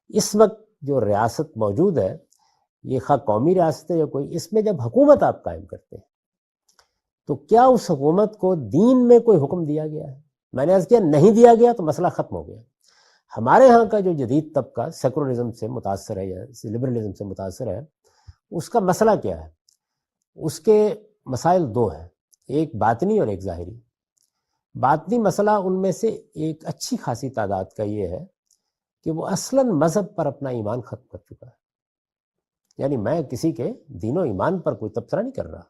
اس وقت جو ریاست موجود ہے، یہ خواہ قومی ریاست ہے یا کوئی، اس میں جب حکومت آپ قائم کرتے ہیں تو کیا اس حکومت کو دین میں کوئی حکم دیا گیا ہے؟ میں نے عرض کیا نہیں دیا گیا تو مسئلہ ختم ہو گیا۔ ہمارے ہاں کا جو جدید طبقہ سیکولرزم سے متاثر ہے یا لبرلزم سے متاثر ہے، اس کا مسئلہ کیا ہے؟ اس کے مسائل دو ہیں، ایک باطنی اور ایک ظاہری۔ باطنی مسئلہ ان میں سے ایک اچھی خاصی تعداد کا یہ ہے کہ وہ اصلاً مذہب پر اپنا ایمان ختم کر چکا ہے۔ یعنی میں کسی کے دین و ایمان پر کوئی تبصرہ نہیں کر رہا،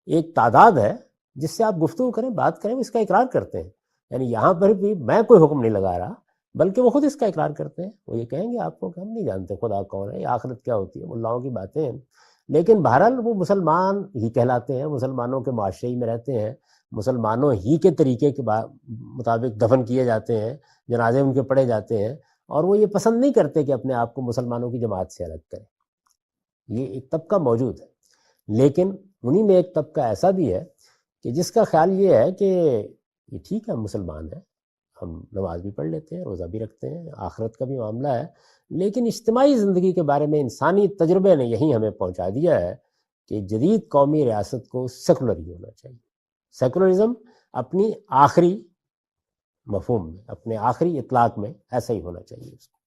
ایک تعداد ہے جس سے آپ گفتگو کریں، بات کریں، وہ اس کا اقرار کرتے ہیں۔ یعنی یہاں پر بھی میں کوئی حکم نہیں لگا رہا، بلکہ وہ خود اس کا اقرار کرتے ہیں۔ وہ یہ کہیں گے آپ کو کہ ہم نہیں جانتے خدا کون ہے، یہ آخرت کیا ہوتی ہے، ملاؤں کی باتیں ہیں، لیکن بہرحال وہ مسلمان ہی کہلاتے ہیں، مسلمانوں کے معاشرے ہی میں رہتے ہیں، مسلمانوں ہی کے طریقے کے مطابق دفن کیے جاتے ہیں، جنازے ان کے پڑھے جاتے ہیں، اور وہ یہ پسند نہیں کرتے کہ اپنے آپ کو مسلمانوں کی جماعت سے الگ کریں۔ یہ ایک طبقہ موجود ہے، لیکن انہی میں ایک طبقہ ایسا بھی ہے کہ جس کا خیال یہ ہے کہ یہ ٹھیک ہے، ہم مسلمان ہیں، ہم نماز بھی پڑھ لیتے ہیں، روزہ بھی رکھتے ہیں، آخرت کا بھی معاملہ ہے، لیکن اجتماعی زندگی کے بارے میں انسانی تجربے نے یہی ہمیں پہنچا دیا ہے کہ جدید قومی ریاست کو سیکولر ہی ہونا چاہیے۔ سیکولرزم اپنی آخری مفہوم میں، اپنے آخری اطلاق میں ایسا ہی ہونا چاہیے اس کو۔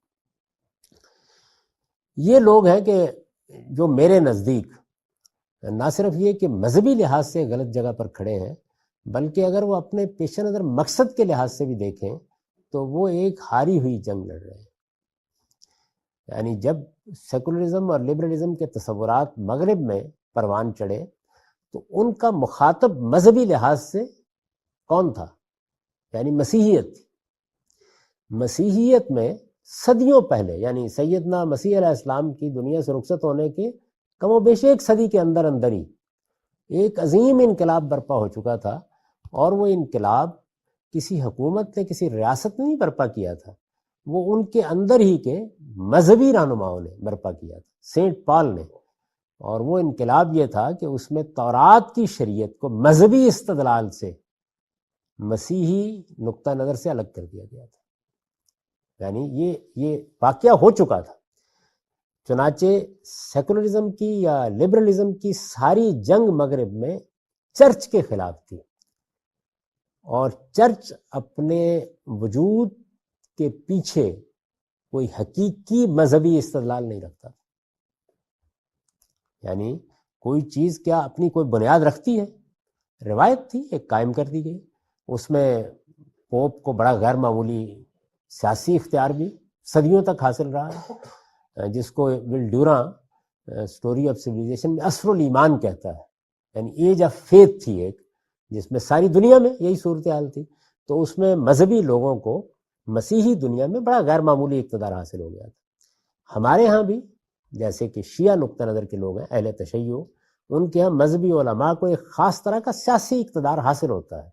یہ لوگ ہیں کہ جو میرے نزدیک نہ صرف یہ کہ مذہبی لحاظ سے غلط جگہ پر کھڑے ہیں، بلکہ اگر وہ اپنے پیش نظر مقصد کے لحاظ سے بھی دیکھیں تو وہ ایک ہاری ہوئی جنگ لڑ رہے ہیں۔ یعنی جب سیکولرزم اور لبرلزم کے تصورات مغرب میں پروان چڑھے تو ان کا مخاطب مذہبی لحاظ سے کون تھا؟ یعنی مسیحیت تھی۔ مسیحیت میں صدیوں پہلے، یعنی سیدنا مسیح علیہ السلام کی دنیا سے رخصت ہونے کے کم و بیش ایک صدی کے اندر اندر ہی ایک عظیم انقلاب برپا ہو چکا تھا، اور وہ انقلاب کسی حکومت نے، کسی ریاست نے نہیں برپا کیا تھا، وہ ان کے اندر ہی کے مذہبی رہنماؤں نے برپا کیا تھا، سینٹ پال نے۔ اور وہ انقلاب یہ تھا کہ اس میں تورات کی شریعت کو مذہبی استدلال سے مسیحی نقطہ نظر سے الگ کر دیا گیا تھا۔ یعنی یہ واقعہ ہو چکا تھا۔ چنانچہ سیکولرزم کی یا لبرلزم کی ساری جنگ مغرب میں چرچ کے خلاف تھی، اور چرچ اپنے وجود کے پیچھے کوئی حقیقی مذہبی استدلال نہیں رکھتا۔ یعنی کوئی چیز کیا اپنی کوئی بنیاد رکھتی ہے؟ روایت تھی، ایک قائم کر دی گئی، اس میں پوپ کو بڑا غیر معمولی سیاسی اختیار بھی صدیوں تک حاصل رہا ہے، جس کو ول ڈیوراں سٹوری آف سویلائزیشن میں عصر الایمان کہتا ہے۔ یعنی ایج آف فیتھ تھی ایک، جس میں ساری دنیا میں یہی صورتحال تھی، تو اس میں مذہبی لوگوں کو مسیحی دنیا میں بڑا غیر معمولی اقتدار حاصل ہو گیا تھا۔ ہمارے ہاں بھی جیسے کہ شیعہ نقطہ نظر کے لوگ ہیں، اہل تشیع، ان کے ہاں مذہبی علماء کو ایک خاص طرح کا سیاسی اقتدار حاصل ہوتا ہے۔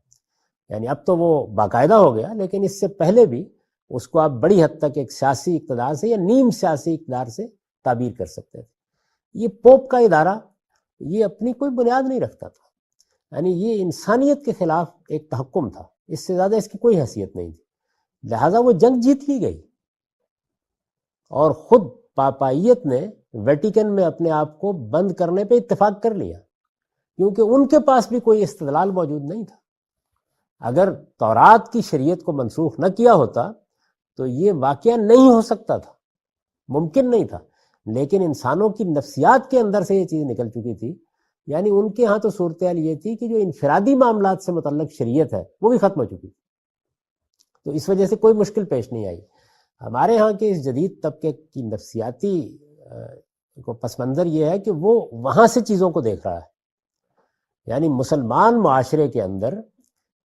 یعنی اب تو وہ باقاعدہ ہو گیا، لیکن اس سے پہلے بھی اس کو آپ بڑی حد تک ایک سیاسی اقتدار سے یا نیم سیاسی اقتدار سے تعبیر کر سکتے تھے۔ یہ پوپ کا ادارہ یہ اپنی کوئی بنیاد نہیں رکھتا تھا، یعنی یہ انسانیت کے خلاف ایک تحکم تھا، اس سے زیادہ اس کی کوئی حیثیت نہیں تھی، لہٰذا وہ جنگ جیت لی گئی، اور خود پاپائیت نے ویٹیکن میں اپنے آپ کو بند کرنے پہ اتفاق کر لیا، کیونکہ ان کے پاس بھی کوئی استدلال موجود نہیں تھا۔ اگر تورات کی شریعت کو منسوخ نہ کیا ہوتا تو یہ واقعہ نہیں ہو سکتا تھا، ممکن نہیں تھا، لیکن انسانوں کی نفسیات کے اندر سے یہ چیز نکل چکی تھی۔ یعنی ان کے ہاں تو صورتحال یہ تھی کہ جو انفرادی معاملات سے متعلق شریعت ہے وہ بھی ختم ہو چکی تھی، تو اس وجہ سے کوئی مشکل پیش نہیں آئی۔ ہمارے ہاں کے اس جدید طبقے کی نفسیاتی کو پس منظر یہ ہے کہ وہ وہاں سے چیزوں کو دیکھ رہا ہے۔ یعنی مسلمان معاشرے کے اندر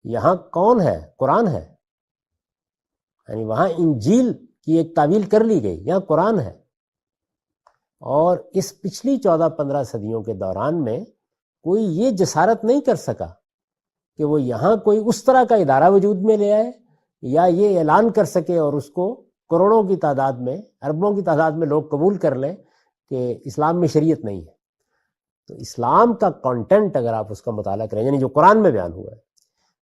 یہاں کون ہے؟ قرآن ہے، یعنی وہاں انجیل کی ایک تعویل کر لی گئی، یہاں قرآن ہے، اور اس پچھلی 14-15 صدیوں کے دوران میں کوئی یہ جسارت نہیں کر سکا کہ وہ یہاں کوئی اس طرح کا ادارہ وجود میں لے آئے یا یہ اعلان کر سکے اور اس کو کروڑوں کی تعداد میں، اربوں کی تعداد میں لوگ قبول کر لیں کہ اسلام میں شریعت نہیں ہے۔ تو اسلام کا کانٹینٹ اگر آپ اس کا مطالعہ کریں، یعنی جو قرآن میں بیان ہوا ہے،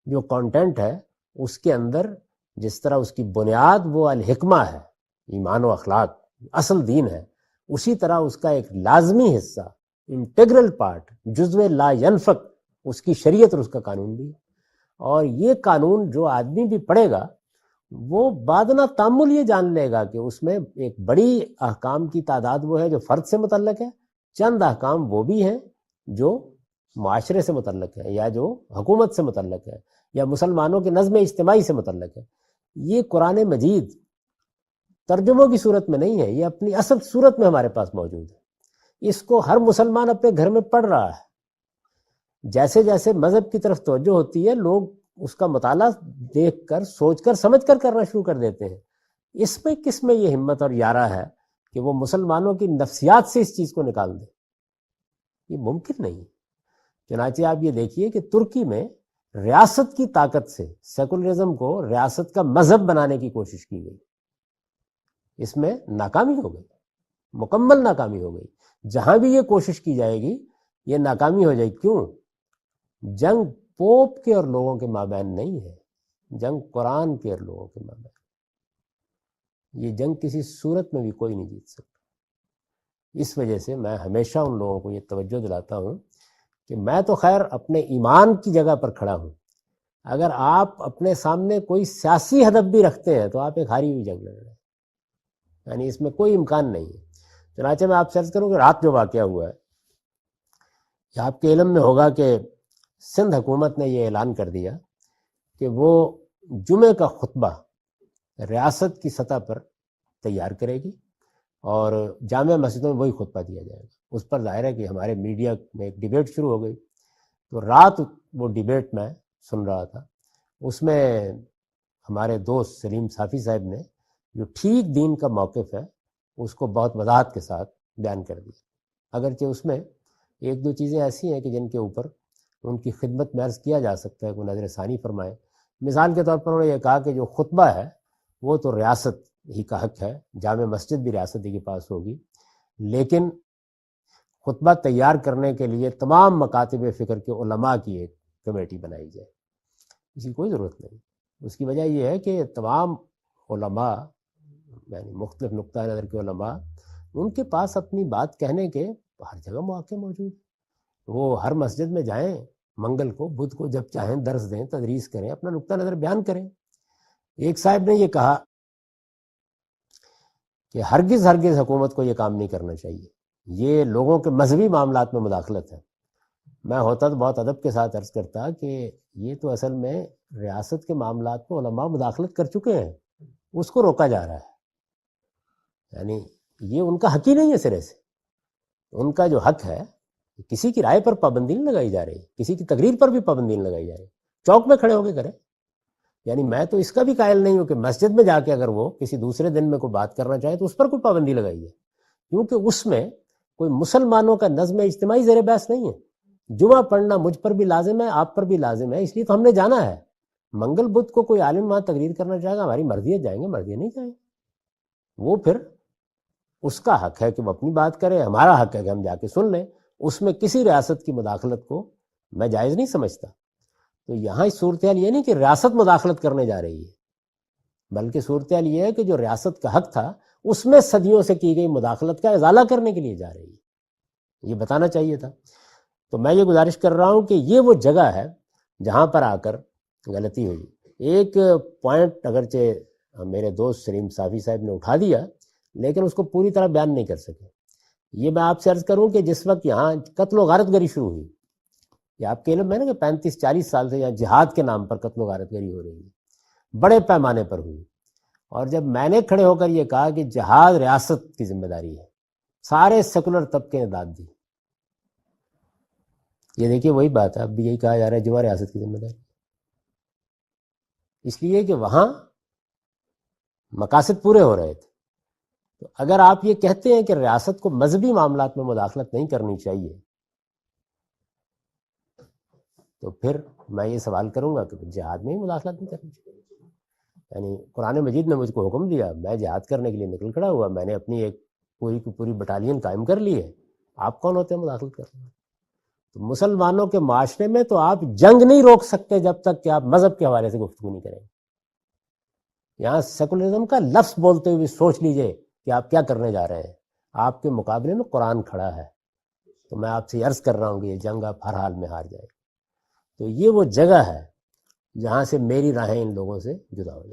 جو کانٹینٹ ہے اس کے اندر جس طرح اس کی بنیاد وہ الحکمہ ہے، ایمان و اخلاق، اصل دین ہے، اسی طرح اس کا ایک لازمی حصہ، انٹیگرل پارٹ، جزو لا ینفک، اس کی شریعت اور اس کا قانون بھی ہے۔ اور یہ قانون جو آدمی بھی پڑھے گا وہ بادنہ تامل یہ جان لے گا کہ اس میں ایک بڑی احکام کی تعداد وہ ہے جو فرد سے متعلق ہے، چند احکام وہ بھی ہیں جو معاشرے سے متعلق ہے یا جو حکومت سے متعلق ہے یا مسلمانوں کے نظم اجتماعی سے متعلق ہے۔ یہ قرآن مجید ترجموں کی صورت میں نہیں ہے، یہ اپنی اصل صورت میں ہمارے پاس موجود ہے۔ اس کو ہر مسلمان اپنے گھر میں پڑھ رہا ہے۔ جیسے جیسے مذہب کی طرف توجہ ہوتی ہے، لوگ اس کا مطالعہ دیکھ کر، سوچ کر، سمجھ کر کرنا شروع کر دیتے ہیں۔ اس میں کس میں یہ ہمت اور یارہ ہے کہ وہ مسلمانوں کی نفسیات سے اس چیز کو نکال دے؟ یہ ممکن نہیں۔ چنانچہ آپ یہ دیکھیے کہ ترکی میں ریاست کی طاقت سے سیکولرزم کو ریاست کا مذہب بنانے کی کوشش کی گئی، اس میں ناکامی ہو گئی، مکمل ناکامی ہو گئی۔ جہاں بھی یہ کوشش کی جائے گی یہ ناکامی ہو جائے گی۔ کیوں؟ جنگ پوپ کے اور لوگوں کے مابین نہیں ہے، جنگ قرآن کے اور لوگوں کے مابین۔ یہ جنگ کسی صورت میں بھی کوئی نہیں جیت سکتا۔ اس وجہ سے میں ہمیشہ ان لوگوں کو یہ توجہ دلاتا ہوں کہ میں تو خیر اپنے ایمان کی جگہ پر کھڑا ہوں، اگر آپ اپنے سامنے کوئی سیاسی ہدف بھی رکھتے ہیں تو آپ ایک ہاری ہوئی جنگ لڑ رہے ہیں، یعنی اس میں کوئی امکان نہیں ہے۔ چنانچہ میں آپ سے عرض کروں کہ رات جو واقعہ ہوا ہے، یہ آپ کے علم میں ہوگا کہ سندھ حکومت نے یہ اعلان کر دیا کہ وہ جمعہ کا خطبہ ریاست کی سطح پر تیار کرے گی اور جامع مسجدوں میں وہی خطبہ دیا جائے گا۔ اس پر ظاہر ہے کہ ہمارے میڈیا میں ایک ڈیبیٹ شروع ہو گئی، تو رات وہ ڈیبیٹ میں سن رہا تھا، اس میں ہمارے دوست سلیم صافی صاحب نے جو ٹھیک دین کا موقف ہے اس کو بہت وضاحت کے ساتھ بیان کر دیا۔ اگرچہ اس میں ایک دو چیزیں ایسی ہیں کہ جن کے اوپر ان کی خدمت میں عرض کیا جا سکتا ہے، کوئی نظر ثانی فرمائے۔ مثال کے طور پر انہوں نے یہ کہا کہ جو خطبہ ہے وہ تو ریاست ہی کا حق ہے، جامع مسجد بھی ریاست ہی کے پاس ہوگی، لیکن خطبہ تیار کرنے کے لیے تمام مکاتب فکر کے علماء کی ایک کمیٹی بنائی جائے۔ اس کی کوئی ضرورت نہیں۔ اس کی وجہ یہ ہے کہ تمام علماء، یعنی مختلف نقطہ نظر کے علماء، ان کے پاس اپنی بات کہنے کے ہر جگہ مواقع موجود۔ وہ ہر مسجد میں جائیں، منگل کو، بدھ کو، جب چاہیں درس دیں، تدریس کریں، اپنا نقطہ نظر بیان کریں۔ ایک صاحب نے یہ کہا کہ ہرگز حکومت کو یہ کام نہیں کرنا چاہیے، یہ لوگوں کے مذہبی معاملات میں مداخلت ہے۔ میں ہوتا تو بہت ادب کے ساتھ عرض کرتا کہ یہ تو اصل میں ریاست کے معاملات میں علماء مداخلت کر چکے ہیں، اس کو روکا جا رہا ہے، یعنی یہ ان کا حق ہی نہیں ہے سرے سے۔ ان کا جو حق ہے، کسی کی رائے پر پابندی نہیں لگائی جا رہی، کسی کی تقریر پر بھی پابندی نہیں لگائی جا رہی، چوک میں کھڑے ہو کے کریں۔ یعنی میں تو اس کا بھی قائل نہیں ہوں کہ مسجد میں جا کے اگر وہ کسی دوسرے دن میں کوئی بات کرنا چاہے تو اس پر کوئی پابندی لگائی ہے، کیونکہ اس میں کوئی مسلمانوں کا نظم اجتماعی زیر بحث نہیں ہے۔ جمعہ پڑھنا مجھ پر بھی لازم ہے، آپ پر بھی لازم ہے، اس لیے تو ہم نے جانا ہے۔ منگل بدھ کو کوئی عالم وہاں تقریر کرنا چاہے گا، ہماری مرضی ہے جائیں گے، مرضی نہیں جائیں گے، وہ پھر اس کا حق ہے کہ وہ اپنی بات کرے، ہمارا حق ہے کہ ہم جا کے سن لیں۔ اس میں کسی ریاست کی مداخلت کو میں جائز نہیں سمجھتا۔ تو یہاں اس صورتحال یہ نہیں کہ ریاست مداخلت کرنے جا رہی ہے، بلکہ صورتحال یہ ہے کہ جو ریاست کا حق تھا اس میں صدیوں سے کی گئی مداخلت کا ازالہ کرنے کے لیے جا رہی ہے، یہ بتانا چاہیے تھا۔ تو میں یہ گزارش کر رہا ہوں کہ یہ وہ جگہ ہے جہاں پر آ کر غلطی ہوئی۔ ایک پوائنٹ اگرچہ میرے دوست سلیم صافی صاحب نے اٹھا دیا لیکن اس کو پوری طرح بیان نہیں کر سکے۔ یہ میں آپ سے عرض کروں کہ جس وقت یہاں قتل و غارت گری شروع ہوئی، یہ آپ کے علم میں نا کہ 35-40 سال سے یہاں جہاد کے نام پر قتل و غارت گری ہو رہی ہے، بڑے پیمانے پر ہوئی، اور جب میں نے کھڑے ہو کر یہ کہا کہ جہاد ریاست کی ذمہ داری ہے، سارے سیکولر طبقے نے داد دی۔ یہ دیکھیے وہی بات ہے، اب بھی یہی کہا جا رہا ہے جمعہ ریاست کی ذمہ داری، اس لیے کہ وہاں مقاصد پورے ہو رہے تھے۔ تو اگر آپ یہ کہتے ہیں کہ ریاست کو مذہبی معاملات میں مداخلت نہیں کرنی چاہیے، تو پھر میں یہ سوال کروں گا کہ جہاد میں ہی مداخلت نہیں کرنی چاہیے۔ یعنی قرآن مجید نے مجھ کو حکم دیا، میں جہاد کرنے کے لیے نکل کھڑا ہوا، میں نے اپنی ایک پوری کی پوری بٹالین قائم کر لی ہے، آپ کون ہوتے ہیں مداخلت کرنے؟ تو مسلمانوں کے معاشرے میں تو آپ جنگ نہیں روک سکتے جب تک کہ آپ مذہب کے حوالے سے گفتگو نہیں کریں۔ یہاں سیکولرزم کا لفظ بولتے ہوئے سوچ لیجئے کہ آپ کیا کرنے جا رہے ہیں، آپ کے مقابلے میں قرآن کھڑا ہے، تو میں آپ سے عرض کر رہا ہوں کہ یہ جنگ آپ ہر حال میں ہار جائے۔ تو یہ وہ جگہ ہے جہاں سے میری راہیں ان لوگوں سے جدا ہو جائیں۔